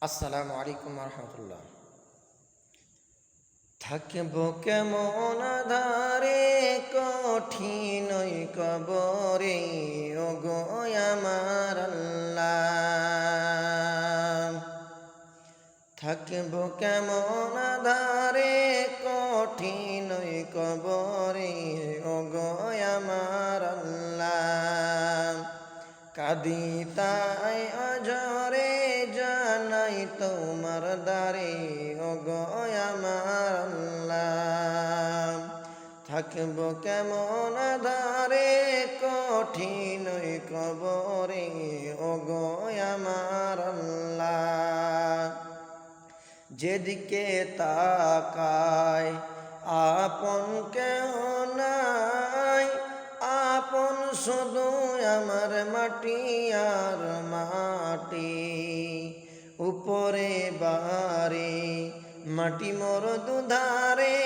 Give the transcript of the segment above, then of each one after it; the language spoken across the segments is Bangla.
আসসালামু আলাইকুম রহমতুল্লাহ। থাকব কেমন আধারে কঠিন কবরে, ওগো আমার আল্লাহ। থাকব কেমন আধারে কঠিন কবরে, ওগো আমার আল্লাহ। কাঁদি তাই অঝরে জানাই তোমার দ্বারে, ওগো আমার আল্লাহ। থাকব কেমন আধারে কঠিন কবরে, ওগো আমার আল্লাহ। যেদিকে তাকাই আপন কেহ নাই, আপন শুধু আমার মাটি আর মাটি। উপরে বারে মাটি মোর দুধারে,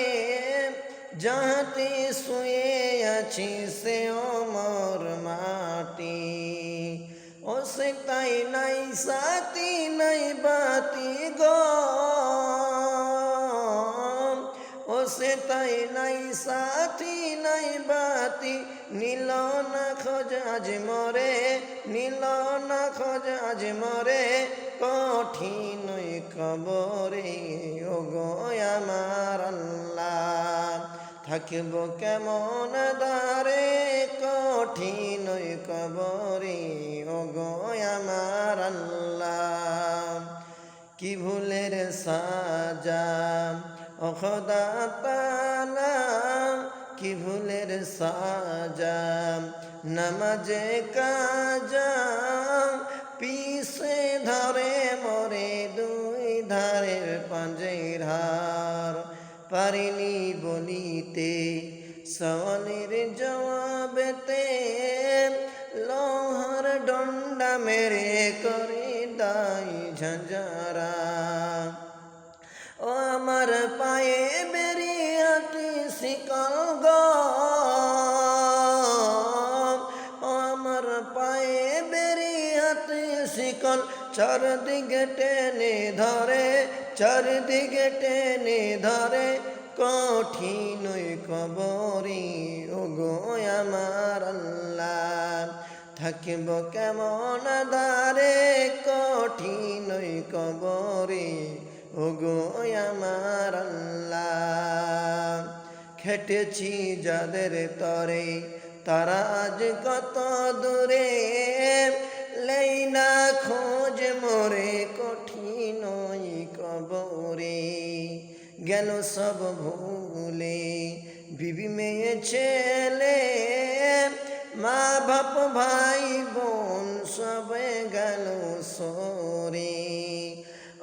যাহাতে শুয়ে আছি সে মোর মাটি। ও সে তাই নাই সাথী নাই বাতি গো, ও সে তাই নাই সাথী নাই বাতি। নীল না খোঁজ আজ মরে, নীল না খোঁজ আজ মরে, কঠিন কবরে, ওগো আমার আল্লাহ। থাকব কেমন দ্বারে কঠিন কবরে, ওগো আমার আল্লাহ। কি ভুলের সাজা ও খোদা তাআলা, কি ভুলের সাজা নামাজে কাজা। পিছে ধরে মরে দুই ধারের পাঞ্জের হার, পারিনি বলিতে সওয়ালের জবাবেতে। লোহার ডন্ডা মেরে করে দাই ঝঞ্ঝারা, ও আমার পায়ে বেরিয়াটি শিকল গো, ও আমার পায়ে বেরিয়াটি শিকল। চারদিকে টেনে ধরে, চারদিকে টেনে ধরে, কঠিন কবরে, ওগো আমার আল্লাহ। থাকব কেমন দ্বারে কঠিন কবরে, ওগো আমার আল্লাহ। খেটেছি যাদের তরে তারা আজ কত দূরে, লেই না খোঁজ মোরে কঠিন কবরে। গেল সব ভুলে বিবি মেয়ে ছেলে, মা বাপ ভাই বোন সবে গেল সরে।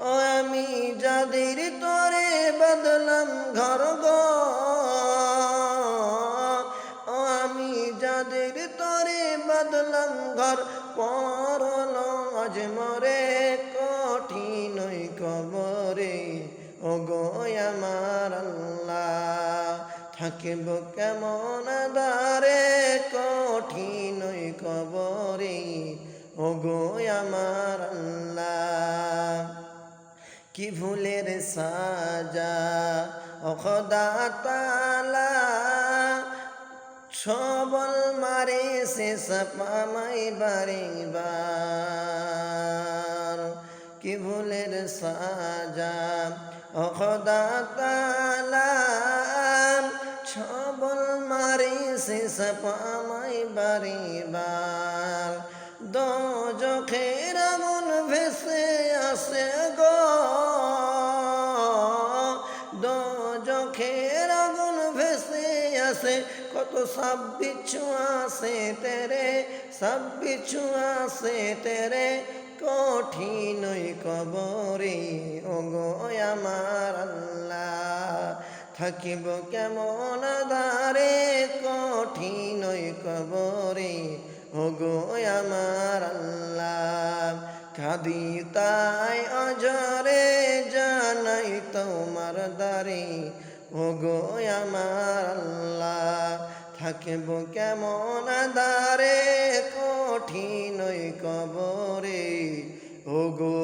ও আমি যাদের তরে বদলাম ঘর গো, ও আমি যাদের তরে বদলাম ঘর, পরল আজ মরে কঠিন কবরে, ওগো আমার আল্লাহ। থাকব কেমন দ্বারে কঠিন কবরে, ওগো আমার আল্লাহ। কি ভুলের সাজা ও খোদা তাআলা, ছবল মারে সে সাপামাই বারে বার। কি ভুলের সাজা ও খোদা তাআলা, ছবল মারে সে সাপামাই বারে বার। দোজখের আগুন ভেসে আসে গো, দোজখের আগুন ভেসে আসে। কত সব বিচ্ছু আসে তেরে, সব বিচ্ছু আসে তেরে, কঠিন কবরে, ওগো আমার আল্লাহ। থাকিব কেমন দ্বারে কঠিন কবরে, ওগো আমার আল্লাহ। কাঁদি তাই অঝরে জানাই তোমার দ্বারে, ওগো আমার আল্লাহ। থাকিব কেমন দ্বারে কঠিন কবরে, ওগো